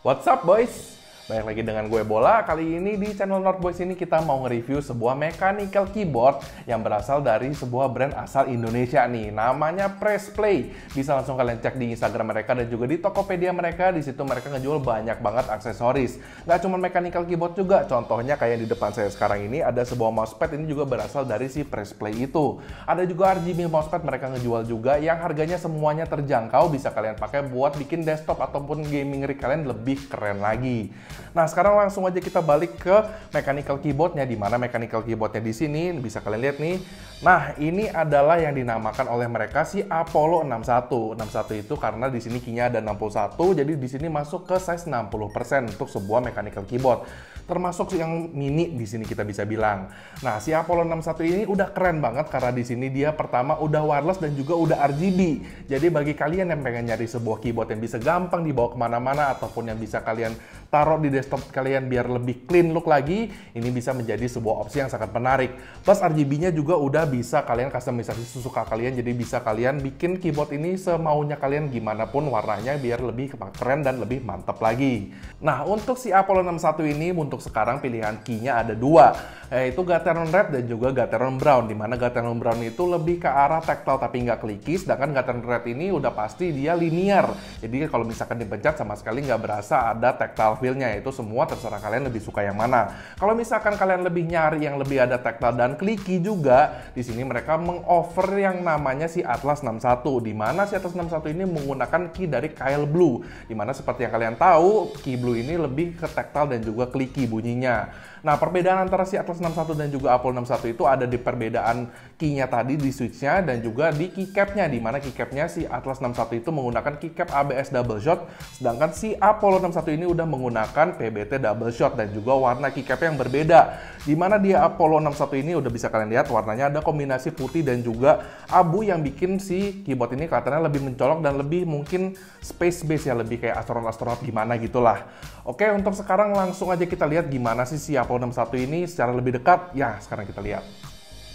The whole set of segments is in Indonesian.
What's up boys? Balik lagi dengan gue Bola. Kali ini di channel North Boys ini kita mau nge-review sebuah mechanical keyboard yang berasal dari sebuah brand asal Indonesia nih. Namanya Pressplay. Bisa langsung kalian cek di Instagram mereka dan juga di Tokopedia mereka. Di situ mereka ngejual banyak banget aksesoris. Gak cuma mechanical keyboard juga. Contohnya kayak di depan saya sekarang ini ada sebuah mousepad, ini juga berasal dari si Pressplay itu. Ada juga RGB mousepad mereka ngejual juga yang harganya semuanya terjangkau. Bisa kalian pakai buat bikin desktop ataupun gaming rig kalian lebih keren lagi. Nah, sekarang langsung aja kita balik ke mechanical keyboardnya. Di mana mechanical keyboardnya di sini bisa kalian lihat nih. Nah, ini adalah yang dinamakan oleh mereka si Apollo 61. 61 itu karena di sini keynya ada 61, jadi di sini masuk ke size 60% untuk sebuah mechanical keyboard. Termasuk yang mini di sini kita bisa bilang. Nah, si Apollo 61 ini udah keren banget karena di sini dia pertama udah wireless dan juga udah RGB. Jadi bagi kalian yang pengen nyari sebuah keyboard yang bisa gampang dibawa kemana-mana ataupun yang bisa kalian taruh di desktop kalian biar lebih clean look lagi, ini bisa menjadi sebuah opsi yang sangat menarik. Plus RGB-nya juga udah bisa kalian customisasi sesuka kalian, jadi bisa kalian bikin keyboard ini semaunya kalian gimana pun warnanya biar lebih keren dan lebih mantap lagi. Nah, untuk si Apollo 61 ini untuk sekarang pilihan key-nya ada dua, yaitu Gateron Red dan juga Gateron Brown. Dimana Gateron Brown itu lebih ke arah tactile tapi nggak clicky, sedangkan Gateron Red ini udah pasti dia linear. Jadi kalau misalkan dipencet sama sekali nggak berasa ada tactile feel-nya, itu semua terserah kalian lebih suka yang mana. Kalau misalkan kalian lebih nyari yang lebih ada tactile dan clicky juga, di sini mereka meng-offer yang namanya si Atlas 61. Dimana si Atlas 61 ini menggunakan key dari Kailh Blue. Dimana seperti yang kalian tahu, key Blue ini lebih ke tactile dan juga clicky bunyinya. Nah, perbedaan antara si Atlas 61 dan juga Apollo 61 itu ada di perbedaan key-nya tadi di switch-nya dan juga di keycap-nya. Di mana keycap-nya si Atlas 61 itu menggunakan keycap ABS double shot, sedangkan si Apollo 61 ini udah menggunakan PBT double shot dan juga warna keycap yang berbeda. Di mana di Apollo 61 ini udah bisa kalian lihat warnanya ada kombinasi putih dan juga abu yang bikin si keyboard ini kelihatannya lebih mencolok dan lebih mungkin space base ya, lebih kayak astronot-astronot gimana gitulah. Oke, untuk sekarang langsung aja kita lihat gimana sih si Apollo 61 ini secara lebih dekat. Ya, sekarang kita lihat.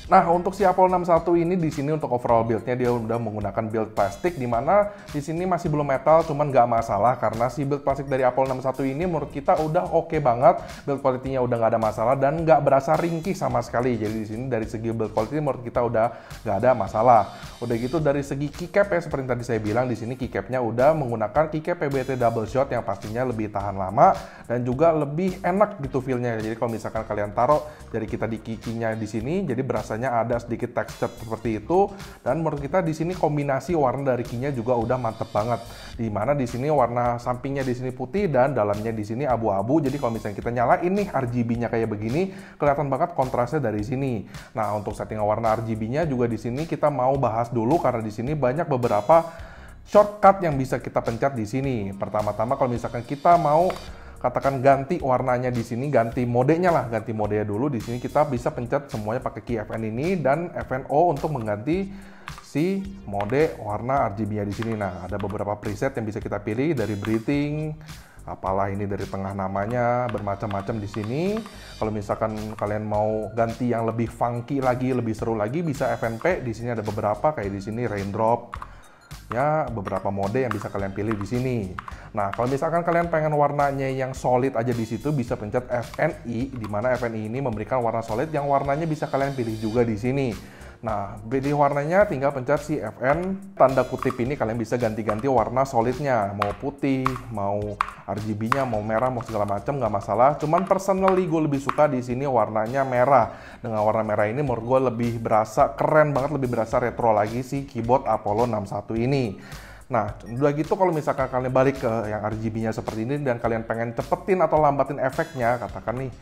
Nah, untuk si Apollo 61 ini di sini untuk overall build-nya dia udah menggunakan build plastik, di mana di sini masih belum metal, cuman nggak masalah karena si build plastik dari Apollo 61 ini menurut kita udah oke banget, build quality-nya udah nggak ada masalah dan nggak berasa ringkih sama sekali. Jadi di sini dari segi build quality menurut kita udah nggak ada masalah. Udah gitu dari segi keycap ya, seperti tadi saya bilang di sini keycap-nya udah menggunakan keycap PBT double shot yang pastinya lebih tahan lama dan juga lebih enak gitu feel-nya. Jadi kalau misalkan kalian taruh jari kita di key-nya di sini, jadi berasa ada sedikit texture seperti itu, dan menurut kita di sini kombinasi warna dari key-nya juga udah mantep banget. Di mana di sini warna sampingnya di sini putih dan dalamnya di sini abu-abu. Jadi kalau misalnya kita nyalain nih RGB-nya kayak begini, kelihatan banget kontrasnya dari sini. Nah, untuk setting warna RGB-nya juga di sini kita mau bahas dulu karena di sini banyak beberapa shortcut yang bisa kita pencet di sini. Pertama-tama kalau misalkan kita mau katakan ganti warnanya di sini, ganti modenya lah, ganti modenya dulu. Di sini kita bisa pencet semuanya pakai key FN ini dan FNO untuk mengganti si mode warna RGB-nya di sini. Nah, ada beberapa preset yang bisa kita pilih dari breathing, apalah ini dari tengah namanya, bermacam-macam di sini. Kalau misalkan kalian mau ganti yang lebih funky lagi, lebih seru lagi, bisa FNP. Di sini ada beberapa kayak di sini raindrop. Ya, beberapa mode yang bisa kalian pilih di sini. Nah, kalau misalkan kalian pengen warnanya yang solid aja di situ, bisa pencet FNI, di mana FNI ini memberikan warna solid yang warnanya bisa kalian pilih juga di sini. Nah, pilih warnanya tinggal pencet si FN, tanda kutip ini kalian bisa ganti-ganti warna solidnya, mau putih, mau RGB-nya, mau merah, mau segala macam nggak masalah. Cuman personally gue lebih suka di sini warnanya merah. Dengan warna merah ini menurut gue lebih berasa keren banget, lebih berasa retro lagi si keyboard Apollo 61 ini. Nah, udah gitu kalau misalkan kalian balik ke yang RGB-nya seperti ini dan kalian pengen cepetin atau lambatin efeknya, katakan nih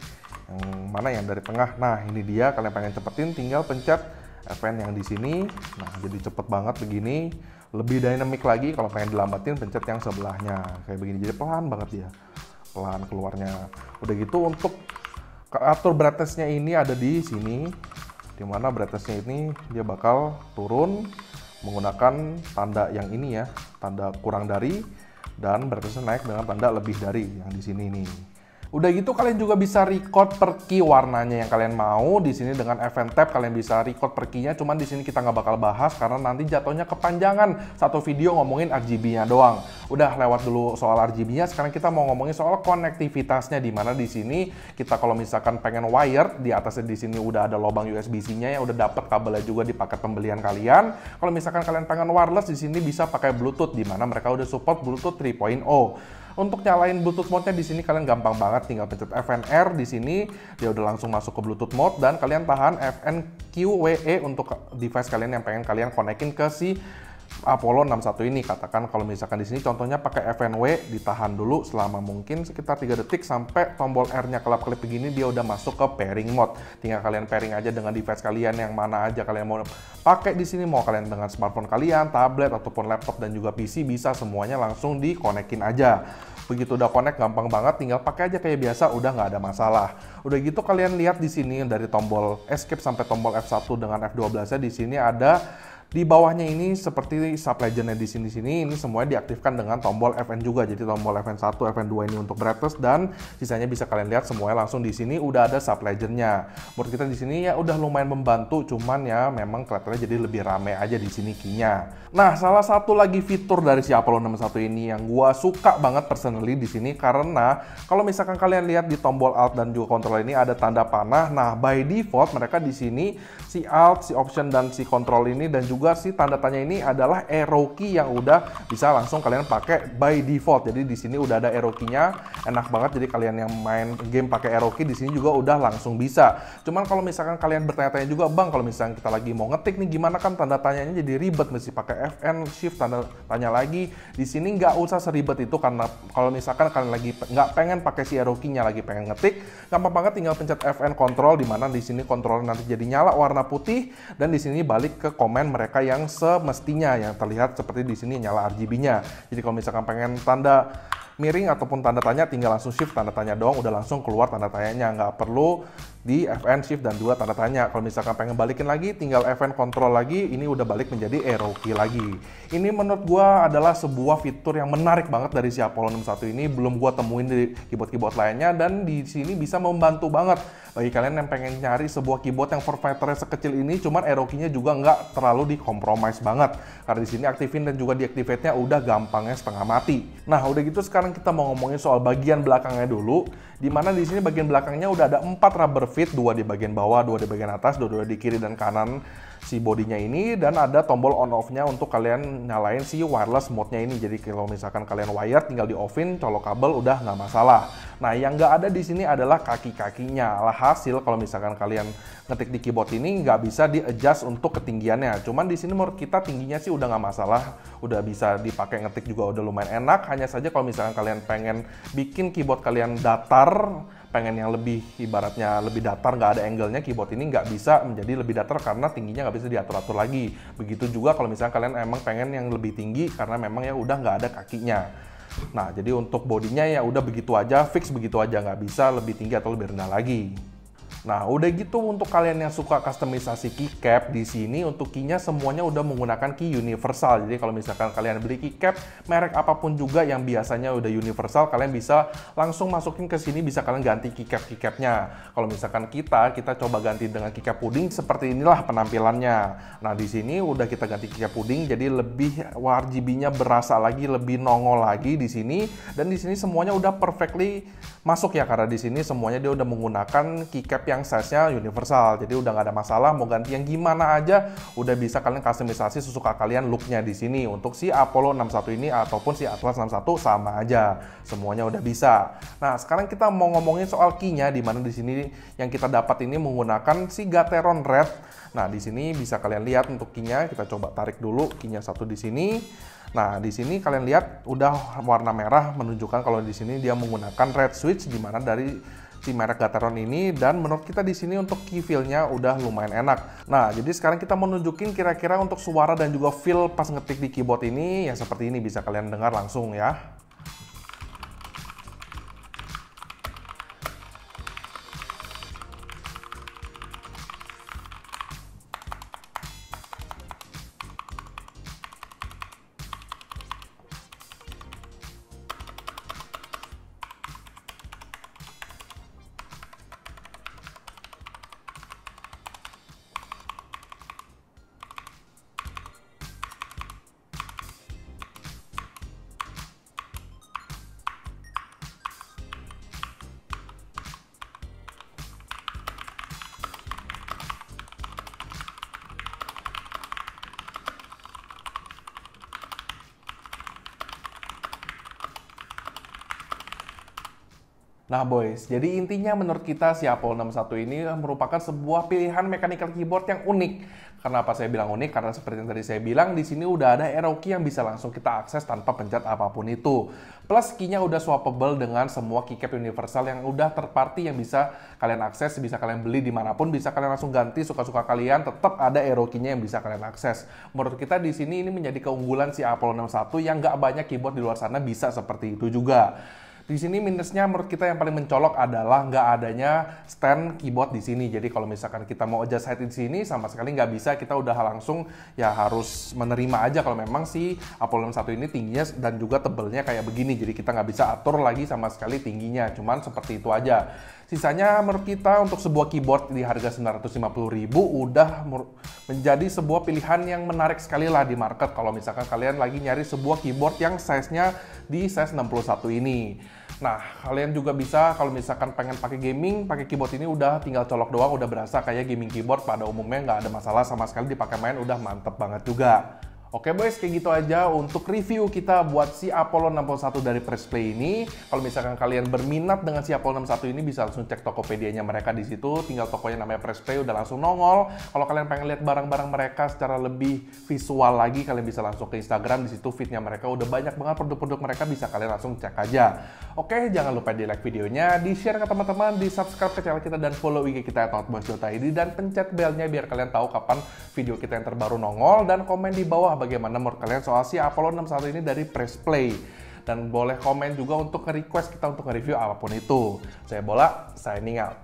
yang mana yang dari tengah. Nah, ini dia, kalian pengen cepetin tinggal pencet FN yang di sini. Nah, jadi cepet banget begini, lebih dynamic lagi. Kalau pengen dilambatin pencet yang sebelahnya kayak begini, jadi pelan banget dia, pelan keluarnya. Udah gitu untuk atur brightness-nya ini ada di sini, dimana brightness-nya ini dia bakal turun menggunakan tanda yang ini ya, tanda kurang dari, dan brightness-nya naik dengan tanda lebih dari yang di sini nih. Udah gitu kalian juga bisa record per key warnanya yang kalian mau. Di sini dengan event tab kalian bisa record per key-nya, cuman di sini kita nggak bakal bahas karena nanti jatuhnya kepanjangan satu video ngomongin RGB-nya doang. Udah lewat dulu soal RGB-nya, sekarang kita mau ngomongin soal konektivitasnya, di mana di sini kita kalau misalkan pengen wired, di atasnya di sini udah ada lubang USB-C-nya yang udah dapat kabelnya juga di paket pembelian kalian. Kalau misalkan kalian pengen wireless, di sini bisa pakai Bluetooth, di mana mereka udah support Bluetooth 3.0. Untuk nyalain Bluetooth mode-nya di sini kalian gampang banget, tinggal pencet FNR di sini, dia udah langsung masuk ke Bluetooth mode, dan kalian tahan FNQWE untuk device kalian yang pengen kalian konekin ke si Apollo 61 ini. Katakan kalau misalkan di sini contohnya pakai FNW, ditahan dulu selama mungkin sekitar 3 detik sampai tombol R-nya kelap-kelip begini, dia udah masuk ke pairing mode. Tinggal kalian pairing aja dengan device kalian yang mana aja kalian mau pakai di sini, mau kalian dengan smartphone kalian, tablet ataupun laptop dan juga PC, bisa semuanya langsung dikonekin aja. Begitu udah connect gampang banget, tinggal pakai aja kayak biasa, udah nggak ada masalah. Udah gitu kalian lihat di sini dari tombol escape sampai tombol F1 dengan F12-nya di sini ada. Di bawahnya ini seperti sub legend-nya di sini ini semuanya diaktifkan dengan tombol FN juga. Jadi tombol FN1, FN2 ini untuk brightness, dan sisanya bisa kalian lihat semuanya langsung di sini udah ada sub legend-nya. Menurut kita di sini ya udah lumayan membantu, cuman ya memang kelihatannya jadi lebih rame aja di sini key-nya. Nah, salah satu lagi fitur dari si Apollo 61 ini yang gua suka banget personally di sini, karena kalau misalkan kalian lihat di tombol Alt dan juga control ini ada tanda panah. Nah, by default mereka di sini si Alt, si Option dan si Control ini dan juga si tanda tanya ini adalah arrow key yang udah bisa langsung kalian pakai by default. Jadi di sini udah ada arrow key-nya, enak banget. Jadi kalian yang main game pakai arrow key di sini juga udah langsung bisa. Cuman kalau misalkan kalian bertanya-tanya juga, Bang, kalau misalkan kita lagi mau ngetik nih gimana, kan tanda tanyanya jadi ribet, mesti pakai FN shift tanda tanya lagi. Di sini nggak usah seribet itu, karena kalau misalkan kalian lagi nggak pengen pakai si arrow key-nya, lagi pengen ngetik, gampang banget, tinggal pencet FN control, di mana di sini kontrol nanti jadi nyala warna putih, dan di sini balik ke komen mereka yang semestinya yang terlihat seperti di sini nyala RGB-nya. Jadi kalau misalkan pengen tanda miring ataupun tanda tanya, tinggal langsung shift tanda tanya doang, udah langsung keluar tanda tanyanya, nggak perlu di FN shift dan 2 tanda tanya. Kalau misalkan pengen balikin lagi, tinggal FN control lagi, ini udah balik menjadi arrow key lagi. Ini menurut gua adalah sebuah fitur yang menarik banget dari si Apollo 61 ini, belum gua temuin di keyboard-keyboard lainnya, dan di sini bisa membantu banget bagi kalian yang pengen nyari sebuah keyboard yang form factor-nya sekecil ini, cuman arrow key-nya juga nggak terlalu di-compromise banget. Karena di sini aktifin dan juga deactivate-nya udah gampangnya setengah mati. Nah, udah gitu sekarang kita mau ngomongin soal bagian belakangnya dulu, di mana di sini bagian belakangnya udah ada 4 rubber feet, 2 di bagian bawah, 2 di bagian atas, 2 di kiri dan kanan si bodinya ini, dan ada tombol on off-nya untuk kalian nyalain si wireless mode-nya ini. Jadi kalau misalkan kalian wired, tinggal di off-in, colok kabel, udah nggak masalah. Nah, yang nggak ada di sini adalah kaki-kakinya. Alhasil kalau misalkan kalian ngetik di keyboard ini nggak bisa di-adjust untuk ketinggiannya. Cuman di sini menurut kita tingginya sih udah nggak masalah, udah bisa dipakai ngetik juga udah lumayan enak. Hanya saja kalau misalkan kalian pengen bikin keyboard kalian datar, pengen yang lebih ibaratnya lebih datar, nggak ada angle-nya, keyboard ini nggak bisa menjadi lebih datar karena tingginya nggak bisa diatur-atur lagi. Begitu juga kalau misalnya kalian emang pengen yang lebih tinggi karena memang ya udah nggak ada kakinya. Nah, jadi untuk bodinya ya udah begitu aja, fix begitu aja, nggak bisa lebih tinggi atau lebih rendah lagi. Nah, udah gitu untuk kalian yang suka kustomisasi keycap, di sini untuk keynya semuanya udah menggunakan key universal. Jadi kalau misalkan kalian beli keycap merek apapun juga yang biasanya udah universal, kalian bisa langsung masukin ke sini, bisa kalian ganti keycap-keycapnya. Kalau misalkan kita coba ganti dengan keycap puding, seperti inilah penampilannya. Nah, di sini udah kita ganti keycap puding, jadi lebih RGB-nya berasa lagi, lebih nongol lagi di sini. Dan di sini semuanya udah perfectly masuk ya, karena di sini semuanya dia udah menggunakan keycap yang size-nya universal. Jadi udah nggak ada masalah mau ganti yang gimana aja, udah bisa kalian customisasi sesuka kalian look-nya di sini. Untuk si Apollo 61 ini ataupun si Atlas 61 sama aja, semuanya udah bisa. Nah, sekarang kita mau ngomongin soal key-nya, di mana di sini yang kita dapat ini menggunakan si Gateron Red. Nah, di sini bisa kalian lihat untuk key-nya, kita coba tarik dulu key-nya satu di sini. Nah, di sini kalian lihat udah warna merah menunjukkan kalau di sini dia menggunakan red switch, di mana dari si merek Gateron ini, dan menurut kita di sini untuk key feel-nya udah lumayan enak. Nah, jadi sekarang kita mau nunjukin kira-kira untuk suara dan juga feel pas ngetik di keyboard ini ya seperti ini, bisa kalian dengar langsung ya. Nah boys, jadi intinya menurut kita si Apollo 61 ini merupakan sebuah pilihan mechanical keyboard yang unik. Kenapa saya bilang unik? Karena seperti yang tadi saya bilang, di sini udah ada arrow key yang bisa langsung kita akses tanpa pencet apapun itu. Plus key-nya udah swappable dengan semua keycap universal yang udah third party yang bisa kalian akses, bisa kalian beli dimanapun, bisa kalian langsung ganti suka-suka kalian, tetap ada arrow key-nya yang bisa kalian akses. Menurut kita di sini ini menjadi keunggulan si Apollo 61 yang nggak banyak keyboard di luar sana bisa seperti itu juga. Di sini minusnya menurut kita yang paling mencolok adalah nggak adanya stand keyboard di sini. Jadi kalau misalkan kita mau adjust height di sini sama sekali nggak bisa, kita udah langsung ya harus menerima aja kalau memang si Apollo 61 ini tingginya dan juga tebelnya kayak begini. Jadi kita nggak bisa atur lagi sama sekali tingginya, cuman seperti itu aja. Sisanya menurut kita untuk sebuah keyboard di harga 950.000 udah menjadi sebuah pilihan yang menarik sekali lah di market kalau misalkan kalian lagi nyari sebuah keyboard yang size-nya di size 61 ini. Nah, kalian juga bisa kalau misalkan pengen pakai gaming, pakai keyboard ini udah tinggal colok doang, udah berasa kayak gaming keyboard pada umumnya, nggak ada masalah sama sekali, dipakai main udah mantep banget juga. Oke boys, kayak gitu aja untuk review kita buat si Apollo 61 dari Pressplay ini. Kalau misalkan kalian berminat dengan si Apollo 61 ini, bisa langsung cek Tokopedia-nya mereka di situ. Tinggal tokonya namanya Pressplay, udah langsung nongol. Kalau kalian pengen lihat barang-barang mereka secara lebih visual lagi, kalian bisa langsung ke Instagram. Di situ feed-nya mereka udah banyak banget produk-produk mereka, bisa kalian langsung cek aja. Oke, jangan lupa di like videonya, di share ke teman-teman, di subscribe ke channel kita dan follow IG kita @notboys.id dan pencet belnya biar kalian tahu kapan video kita yang terbaru nongol, dan komen di bawah bagaimana menurut kalian soal si Apollo 61 ini dari Pressplay. Dan boleh komen juga untuk nge-request kita untuk nge-review apapun itu. Saya Bola, signing out.